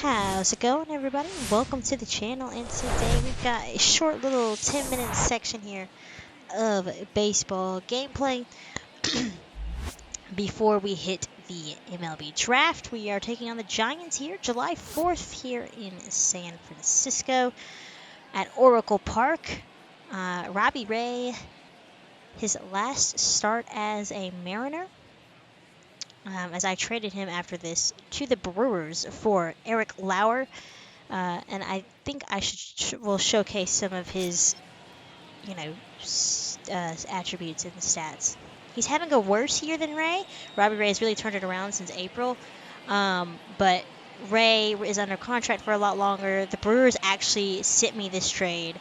How's it going, everybody? Welcome to the channel, and today we've got a short little 10-minute section here of baseball gameplay. Before we hit the MLB draft, we are taking on the Giants here, July 4th here in San Francisco at Oracle Park. Robbie Ray, his last start as a Mariner, as I traded him after this to the Brewers for Eric Lauer. And I think I will showcase some of his, attributes in the stats. He's having a worse year than Ray. Robbie Ray has really turned it around since April. But Ray is under contract for a lot longer. The Brewers actually sent me this trade,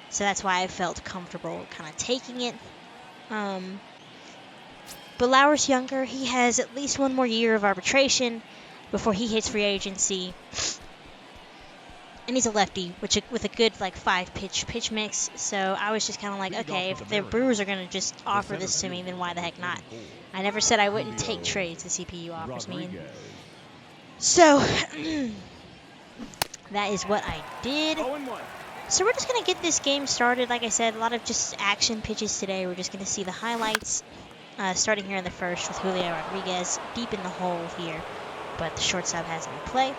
so that's why I felt comfortable kind of taking it. But Lauer's younger. He has at least one more year of arbitration before he hits free agency. And he's a lefty, with a good 5-pitch mix. So I was just kind of like, okay, if the Brewers are going to just offer this to me, then why the heck not? I never said I wouldn't take trades the CPU offers me. So that is what I did. So we're just going to get this game started. Like I said, a lot of just action pitches today. We're just going to see the highlights starting here in the first with Julio Rodriguez deep in the hole here. But the shortstop has him in play.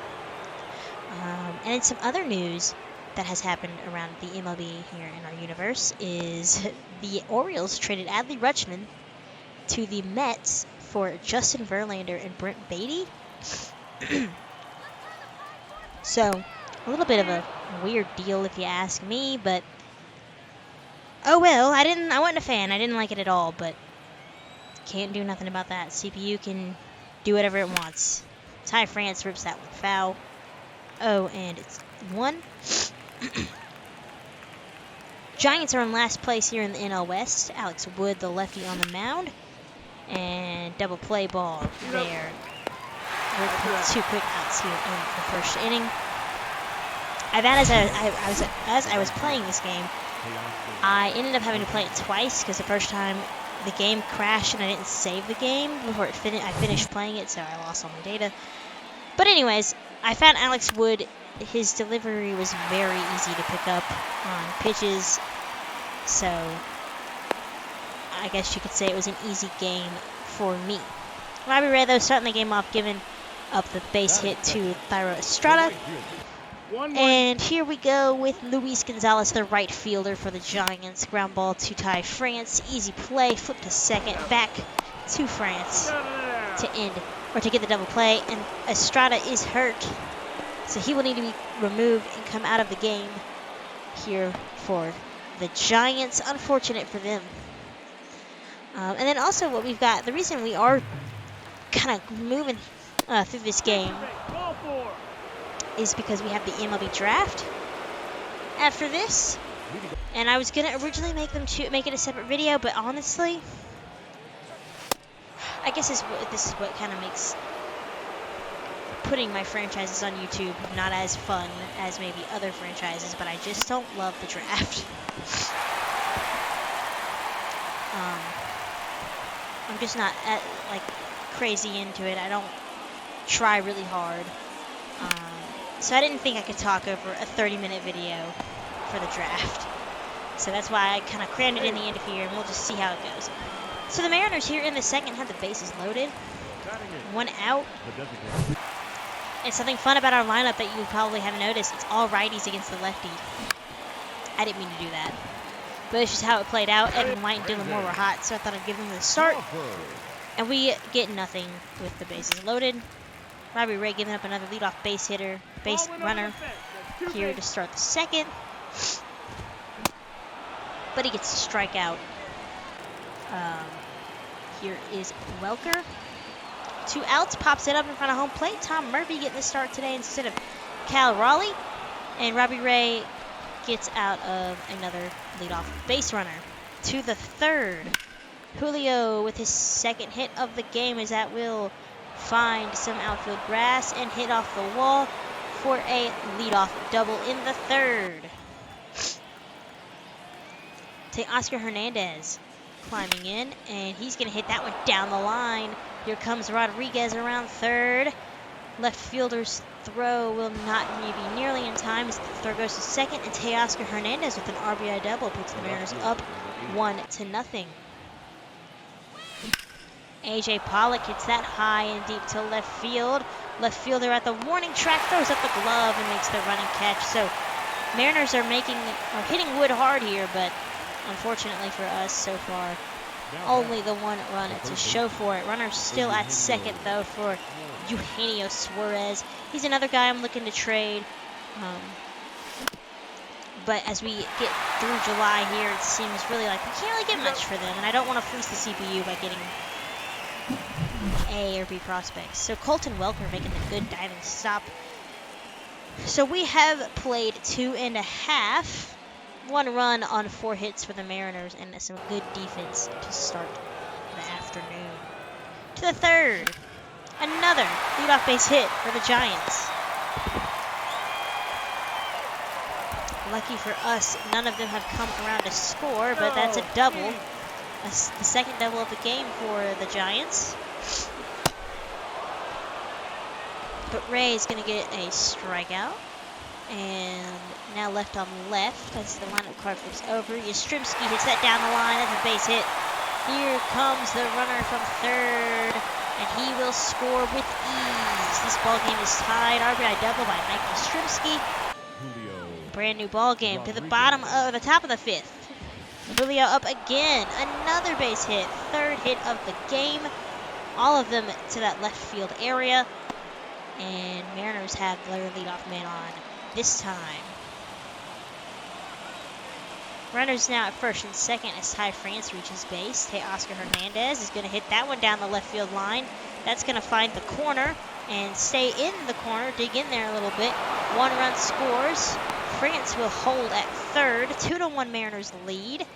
And in some other news that has happened around the MLB here in our universe is the Orioles traded Adley Rutschman to the Mets for Justin Verlander and Brent Beatty. So, a little bit of a weird deal if you ask me, but oh well, I wasn't a fan. I didn't like it at all, but can't do nothing about that. CPU can do whatever it wants. Ty France rips that one foul. Oh, and it's 1. Giants are in last place here in the NL West. Alex Wood, the lefty, on the mound. And double play ball there. With 2 quick outs here in the first inning. As I was playing this game, I ended up having to play it twice because the first time the game crashed and I didn't save the game before I finished playing it, so I lost all my data. But anyways, I found Alex Wood. His delivery was very easy to pick up on pitches, so I guess you could say it was an easy game for me. Robbie Ray, though, starting the game off, giving up the base hit to Thairo Estrada. And here we go with Luis Gonzalez, the right fielder for the Giants. Ground ball to Ty France. Easy play. Flip to second. Back to France to end, or to get the double play. And Estrada is hurt, so he will need to be removed and come out of the game here for the Giants. Unfortunate for them. And then also what we've got, the reason we are kind of moving through this game is because we have the MLB draft after this. And I was going to originally make it a separate video, but honestly, I guess this is what kind of makes putting my franchises on YouTube not as fun as maybe other franchises, but I just don't love the draft. I'm just not crazy into it. I don't try really hard. So I didn't think I could talk over a 30-minute video for the draft. So that's why I kind of crammed it in the end of here, and we'll just see how it goes. So the Mariners here in the second have the bases loaded. 1 out. And something fun about our lineup that you probably haven't noticed, it's all righties against the lefty. I didn't mean to do that, but it's just how it played out. Evan White and Dylan Moore were hot, so I thought I'd give them the start. And we get nothing with the bases loaded. Robbie Ray giving up another leadoff base runner here to start the second. But he gets to strike out. Here is Welker. 2 outs, pops it up in front of home plate. Tom Murphy getting the start today instead of Cal Raleigh. And Robbie Ray gets out of another leadoff base runner to the third. Julio with his second hit of the game, as that will find some outfield grass and hit off the wall for a leadoff double in the third. Take Oscar Hernandez climbing in, and he's going to hit that one down the line. Here comes Rodriguez around third. Left fielder's throw will not be nearly in time as the throw goes to second, and Teoscar Hernandez with an RBI double puts the Mariners up 1-0. A.J. Pollock hits that high and deep to left field. Left fielder at the warning track throws up the glove and makes the running catch. So Mariners are hitting wood hard here, but unfortunately for us so far, only the one run to show for it. Runner still at second, though, for Eugenio Suarez. He's another guy I'm looking to trade. But as we get through July here, it seems really like we can't really get much for them. And I don't want to fleece the CPU by getting A or B prospects. So Colton Welker making a good diving stop. So we have played 2.5. 1 run on 4 hits for the Mariners and some good defense to start the afternoon. To the third. Another leadoff base hit for the Giants. Lucky for us, none of them have come around to score, but that's a double. The second double of the game for the Giants. But Ray's going to get a strikeout. And now left on left as the lineup card flips over. Yastrzemski hits that down the line. That's a base hit. Here comes the runner from third. And he will score with ease. This ball game is tied. RBI double by Mike Yastrzemski. Brand new ball game to the top of the 5th. Julio up again. Another base hit. 3rd hit of the game. All of them to that left field area. And Mariners have their leadoff man on this time. Runners now at first and second as Ty France reaches base. Teoscar Hernandez is going to hit that one down the left field line. That's going to find the corner and stay in the corner, dig in there a little bit. 1 run scores. France will hold at third. 2-1 Mariners lead.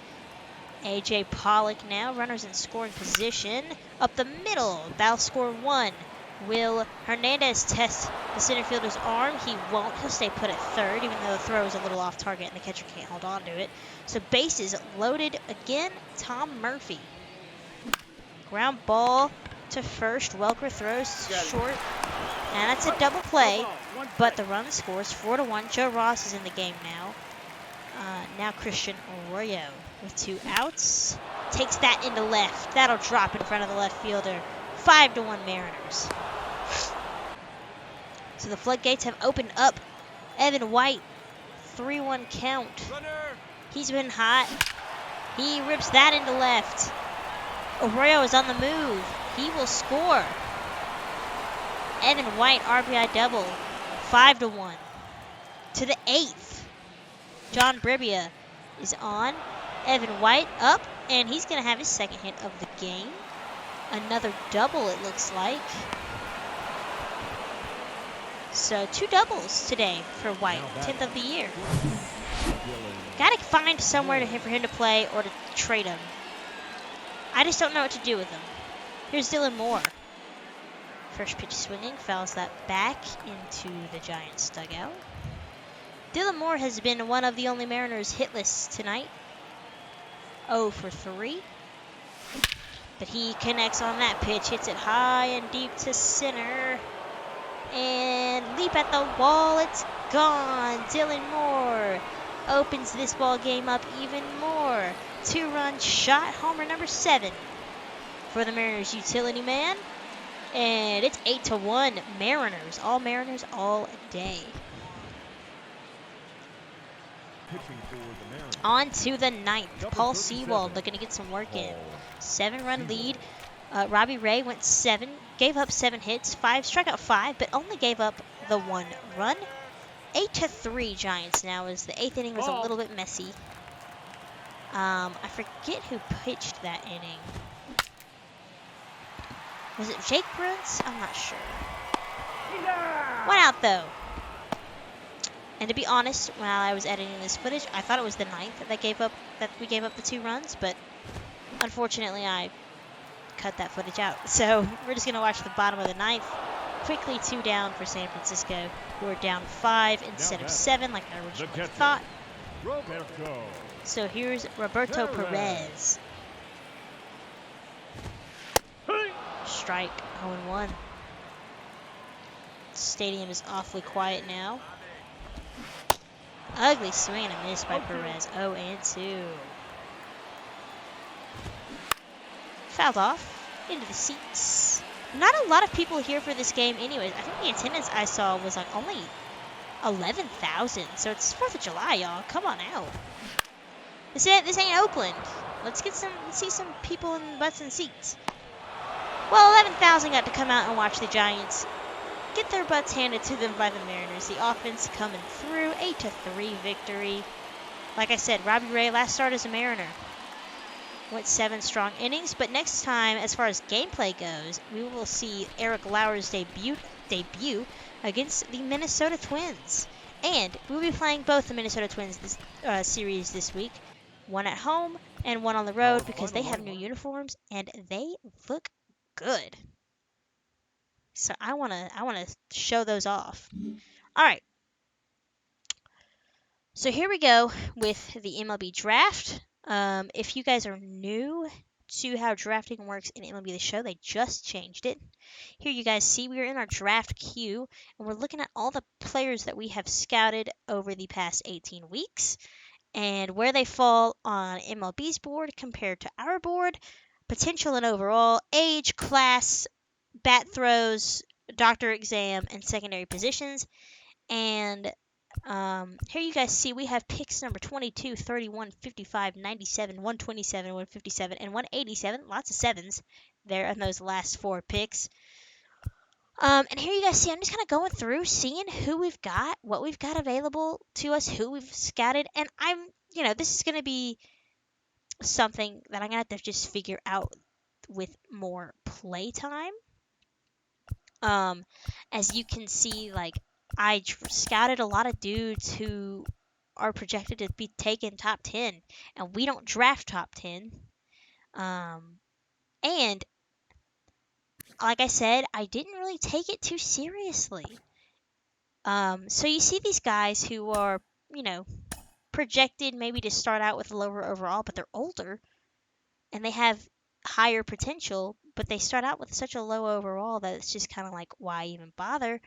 A.J. Pollock now, runners in scoring position. Up the middle, that'll score 1. Will Hernandez test the center fielder's arm? He won't. He'll stay put at third, even though the throw is a little off target and the catcher can't hold on to it. So bases loaded again. Tom Murphy. Ground ball to first. Welker throws short. And that's a double play, but the run scores 4-1. Joe Ross is in the game now. Now Christian Arroyo with 2 outs. Takes that into left. That'll drop in front of the left fielder. 5-1 Mariners. So the floodgates have opened up. Evan White, 3-1 count. He's been hot. He rips that into left. Arroyo is on the move. He will score. Evan White, RBI double. 5-1. To the 8th. John Bribia is on. Evan White up, and he's going to have his second hit of the game. Another double, it looks like. So 2 doubles today for White, 10th of the year. Got to find somewhere for him to play or to trade him. I just don't know what to do with him. Here's Dylan Moore. First pitch swinging, fouls that back into the Giants' dugout. Dylan Moore has been one of the only Mariners hitless tonight. 0 for 3. But he connects on that pitch, hits it high and deep to center. And leap at the wall, it's gone. Dylan Moore opens this ball game up even more. 2-run shot, homer number 7 for the Mariners utility man. And it's 8-1 Mariners all day. On to the 9th. Paul Sewald looking to get some work in. 7-run lead. Robbie Ray went 7, gave up 7 hits, struck out 5, but only gave up the 1 run. 8-3 Giants now as the 8th inning was a little bit messy. I forget who pitched that inning. Was it Jake Bruns? I'm not sure. One out though. And to be honest, while I was editing this footage, I thought it was the 9th that we gave up the 2 runs, but unfortunately I cut that footage out. So we're just going to watch the bottom of the 9th. Quickly 2 down for San Francisco, who are down 5 instead of 7 like I originally thought. So here's Roberto Perez. Strike, 0-1. stadium is awfully quiet now. Ugly swing and a miss by Perez. 0-2. Fouled off. Into the seats. Not a lot of people here for this game anyways. I think the attendance I saw was like only 11,000. So it's 4th of July, y'all. Come on out. This ain't Oakland. Let's see some people in butts and seats. Well, 11,000 got to come out and watch the Giants get their butts handed to them by the Mariners. The offense coming through. 8-3 victory. Like I said, Robbie Ray last start as a Mariner. Went 7 strong innings, but next time, as far as gameplay goes, we will see Eric Lauer's debut against the Minnesota Twins. And we'll be playing both the Minnesota Twins series this week. One at home and one on the road because they have new uniforms and they look good. So I wanna show those off. All right. So here we go with the MLB draft. If you guys are new to how drafting works in MLB The Show, they just changed it. Here you guys see we are in our draft queue, and we're looking at all the players that we have scouted over the past 18 weeks, and where they fall on MLB's board compared to our board, potential and overall, age, class, bat throws, doctor exam, and secondary positions. And here you guys see we have picks number 22, 31, 55, 97, 127, 157, and 187. Lots of sevens there in those last 4 picks. And here you guys see I'm just kind of going through, seeing who we've got, what we've got available to us, who we've scouted. And this is going to be something that I'm going to have to just figure out with more playtime. As you can see, like, I scouted a lot of dudes who are projected to be taken top 10, and we don't draft top 10. And like I said, I didn't really take it too seriously. So you see these guys who are, projected maybe to start out with lower overall, but they're older, and they have higher potential, but they start out with such a low overall that it's just kind of like, why even bother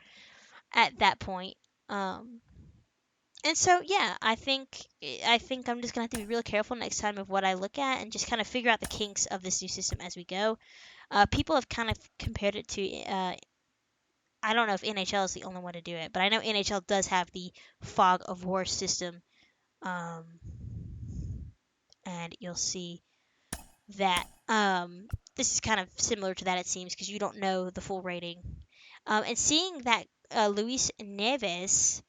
at that point? And so, yeah, I think I'm just gonna have to be real careful next time of what I look at and just kind of figure out the kinks of this new system as we go. People have kind of compared it to, I don't know if NHL is the only one to do it, but I know NHL does have the fog of war system, and you'll see that this is kind of similar to that, it seems, because you don't know the full rating. And seeing that Luis Neves,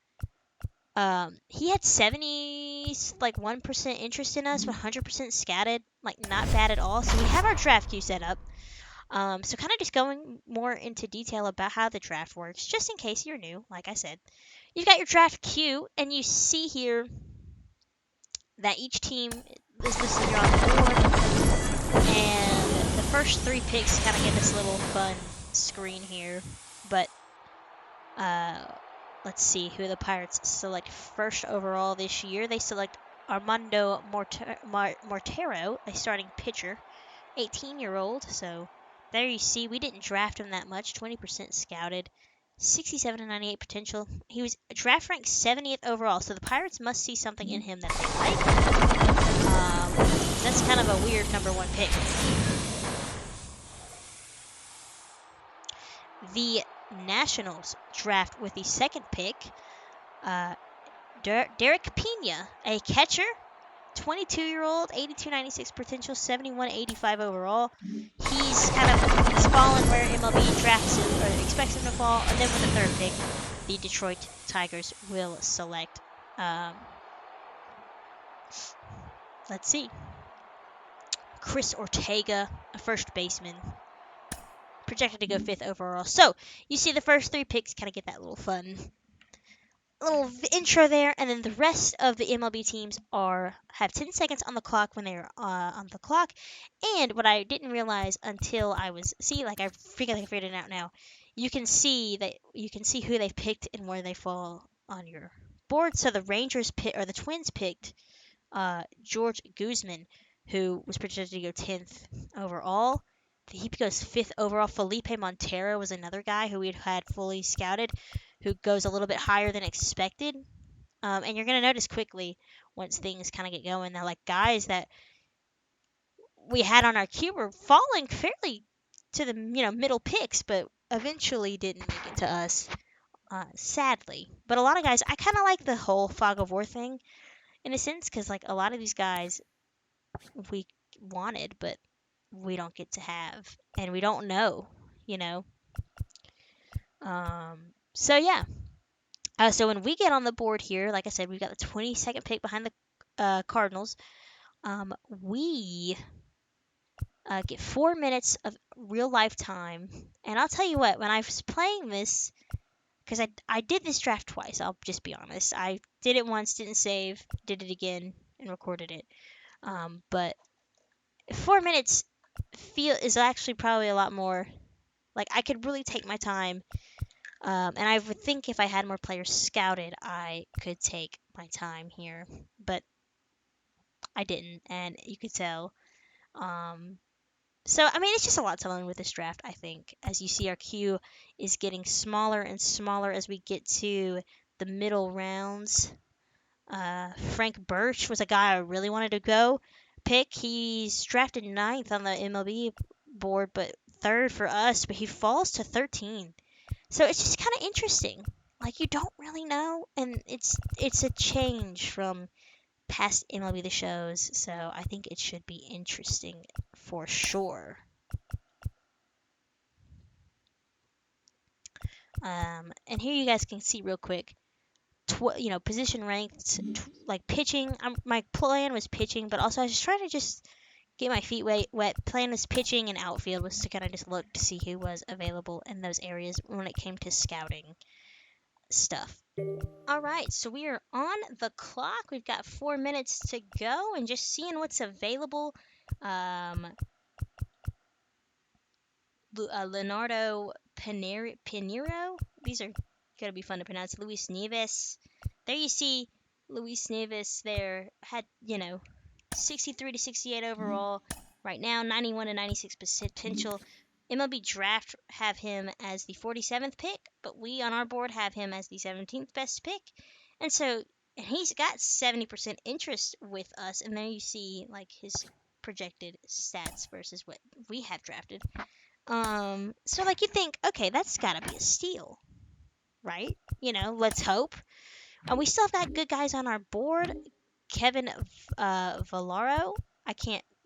he had 1% interest in us, 100% scattered, like not bad at all. So we have our draft queue set up. So kind of just going more into detail about how the draft works, just in case you're new. Like I said, you've got your draft queue, and you see here that each team is listed here on the board, and the first 3 picks kind of get this little fun screen here. But let's see who the Pirates select first overall this year. They select Armando Mortero, a starting pitcher, 18-year-old. So there you see, we didn't draft him that much, 20% scouted, 67-98 potential. He was draft ranked 70th overall, so the Pirates must see something in him that they like. That's kind of a weird number 1 pick. The Nationals draft with the 2nd pick, Derek Pena, a catcher, 22-year-old, 82-96 potential, 71-85 overall. He's fallen where MLB drafts him or expects him to fall. And then with the 3rd pick, the Detroit Tigers will select. Let's see, Chris Ortega, a first baseman, projected to go 5th overall. So you see the first 3 picks kind of get that little fun little intro there, and then the rest of the MLB teams have 10 seconds on the clock when they're on the clock. And what I didn't realize until I figured it out now. You can see who they've picked and where they fall on your board. So the the Twins picked George Guzman, who was projected to go 10th overall. he goes 5th overall. Felipe Montero was another guy who we had fully scouted, who goes a little bit higher than expected. And you're gonna notice quickly once things kind of get going that like guys that we had on our queue were falling fairly to the middle picks, but eventually didn't make it to us, sadly. But a lot of guys, I kind of like the whole fog of war thing in a sense, because like a lot of these guys we wanted, but we don't get to have, and we don't know, you know. So yeah. So when we get on the board here, like I said, we've got the 22nd pick behind the Cardinals. We get 4 minutes of real life time, and I'll tell you what, when I was playing this, because I did this draft twice, I'll just be honest. I did it once, didn't save, did it again, and recorded it. But 4 minutes is actually probably a lot more. Like I could really take my time, and I would think if I had more players scouted, I could take my time here, but I didn't, and you could tell. So I mean, it's just a lot to learn with this draft. I think, as you see, our queue is getting smaller and smaller as we get to the middle rounds. Frank Birch was a guy I really wanted to pick. He's drafted 9th on the MLB board, but 3rd for us. But he falls to 13. So it's just kind of interesting. Like you don't really know, and it's a change from past MLB The Shows. So I think it should be interesting for sure. And here you guys can see real quick, position ranked, like pitching. My plan was pitching, but also I was trying to just get my feet wet. Plan was pitching, and outfield was to kind of just look to see who was available in those areas when it came to scouting stuff. All right, so we are on the clock. We've got 4 minutes to go, and just seeing what's available. Leonardo Pinheiro. These are going to be fun to pronounce. Luis Nieves. There you see Luis Nieves there. Had, 63 to 68 overall. Right now, 91 to 96 potential. MLB Draft have him as the 47th pick, but we on our board have him as the 17th best pick. And he's got 70% interest with us. And there you see, like, his projected stats versus what we have drafted. So like you think, okay, that's gotta be a steal, right? Let's hope. We still have got good guys on our board. Kevin Valaro.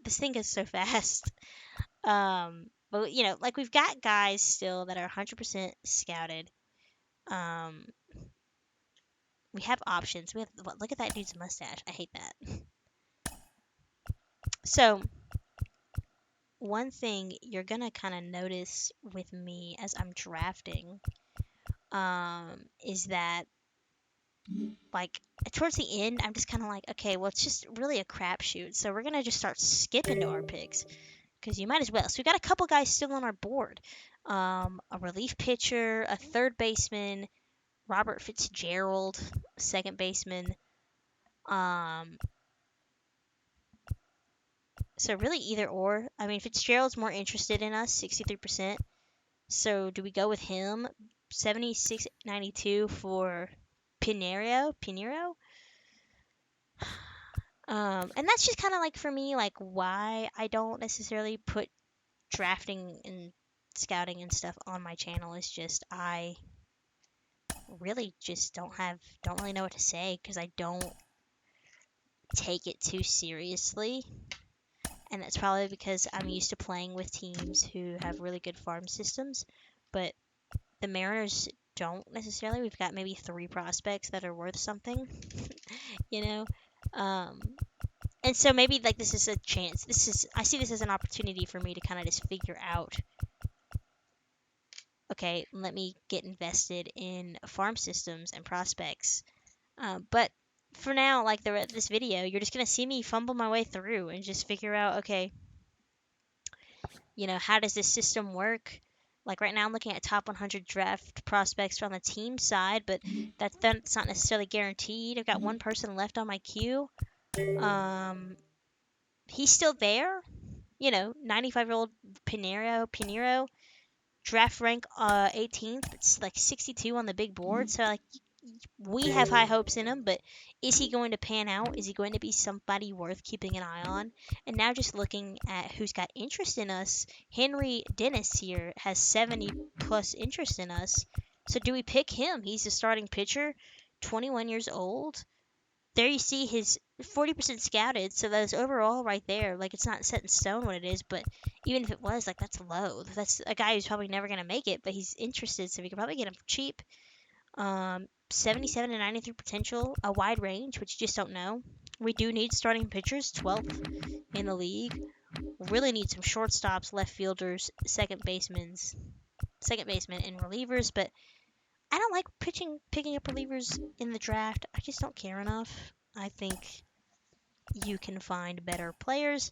This thing is so fast. But like we've got guys still that are 100% scouted. We have options. Look at that dude's mustache. I hate that. So one thing you're gonna kind of notice with me as I'm drafting is that like towards the end I'm just kind of like, okay, well it's just really a crapshoot, so we're gonna just start skipping to our picks because you might as well. So we got a couple guys still on our board, a relief pitcher, a third baseman, Robert Fitzgerald, second baseman. So really either or. I mean, Fitzgerald's more interested in us, 63%. So do we go with him? 76.92 for Pinheiro. And that's just kind of like for me, like why I don't necessarily put drafting and scouting and stuff on my channel is just I really just don't really know what to say because I don't take it too seriously. And that's probably because I'm used to playing with teams who have really good farm systems, but the Mariners don't necessarily. We've got maybe 3 prospects that are worth something, and so maybe like this is a chance. I see this as an opportunity for me to kind of just figure out, okay, let me get invested in farm systems and prospects. But for now, like this video, you're just gonna see me fumble my way through and just figure out, okay, how does this system work? Like right now, I'm looking at top 100 draft prospects on the team side, but that's not necessarily guaranteed. I've got one person left on my queue. He's still there. You know, 95-year-old Pinheiro, draft rank 18th, but it's like 62 on the big board. So like we have high hopes in him, but is he going to pan out? Is he going to be somebody worth keeping an eye on? And now just looking at who's got interest in us, Henry Dennis here has 70 plus interest in us. So do we pick him? He's a starting pitcher, 21 years old. There you see his 40% scouted, so that is overall right there. Like, it's not set in stone what it is, but even if it was, like, that's low. That's a guy who's probably never going to make it, but he's interested, so we can probably get him cheap. 77 to 93 potential, a wide range, which you just don't know. We do need starting pitchers, 12th in the league. Really need some shortstops, left fielders, second basemen, and relievers, but I don't like picking up relievers in the draft. I just don't care enough. I think you can find better players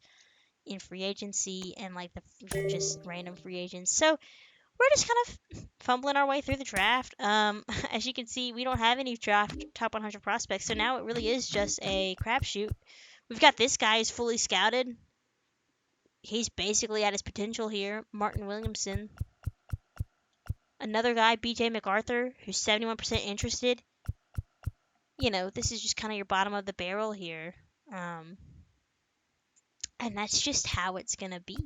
in free agency and like the just random free agents. So we're just kind of fumbling our way through the draft. As you can see, we don't have any draft top 100 prospects, so now it really is just a crapshoot. We've got this guy who's fully scouted. He's basically at his potential here. Martin Williamson. Another guy, BJ MacArthur, who's 71% interested. You know, this is just kind of your bottom of the barrel here. And that's just how it's going to be.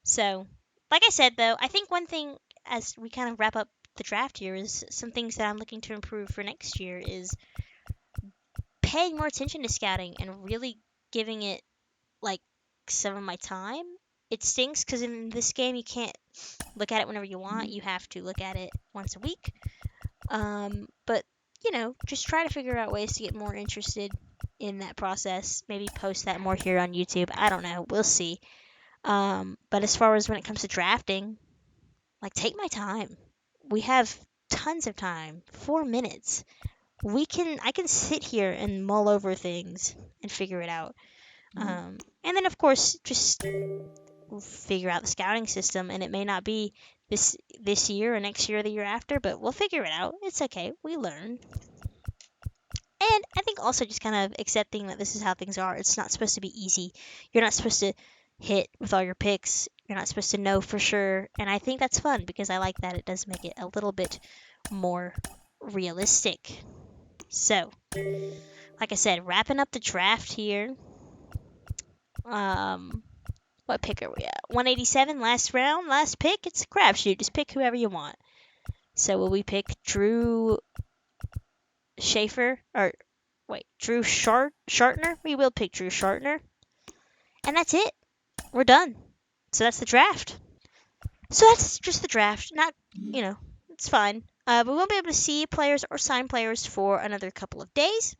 So, like I said, though, I think one thing as we kind of wrap up the draft here is some things that I'm looking to improve for next year is paying more attention to scouting and really giving it, like, some of my time. It stinks because in this game you can't look at it whenever you want. You have to look at it once a week. But, you know, just try to figure out ways to get more interested in that process. Maybe post that more here on YouTube. I don't know. We'll see. But as far as when it comes to drafting, like, take my time. We have tons of time. 4 minutes. I can sit here and mull over things and figure it out. And then, of course, just figure out the scouting system, and it may not be this year or next year or the year after, but we'll figure it out. It's okay. We learn. And I think also just kind of accepting that this is how things are. It's not supposed to be easy. You're not supposed to hit with all your picks. You're not supposed to know for sure. And I think that's fun because I like that. It does make it a little bit more realistic. So, like I said, wrapping up the draft here. What pick are we at? 187, last round, last pick. It's a crapshoot. Just pick whoever you want. So will we pick Drew Schaefer? Or, wait, Drew Shartner? We will pick Drew Shartner. And that's it. We're done. So that's the draft. So that's just the draft. Not, you know, it's fine. We won't be able to see players or sign players for another couple of days.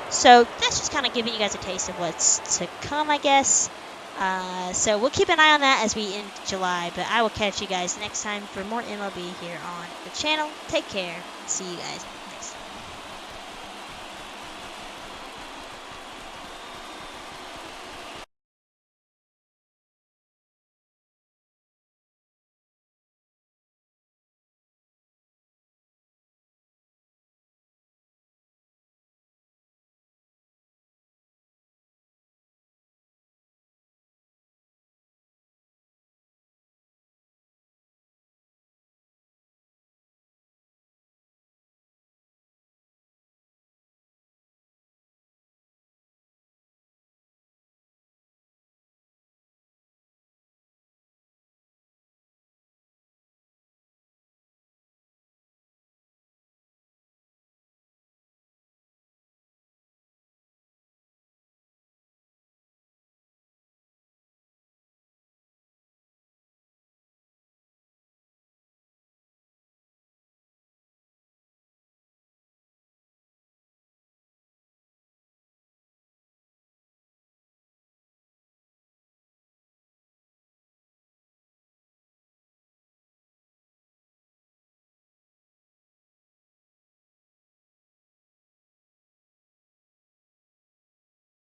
So that's just kind of giving you guys a taste of what's to come, I guess. So we'll keep an eye on that as we end July. But I will catch you guys next time for more MLB here on the channel. Take care. See you guys.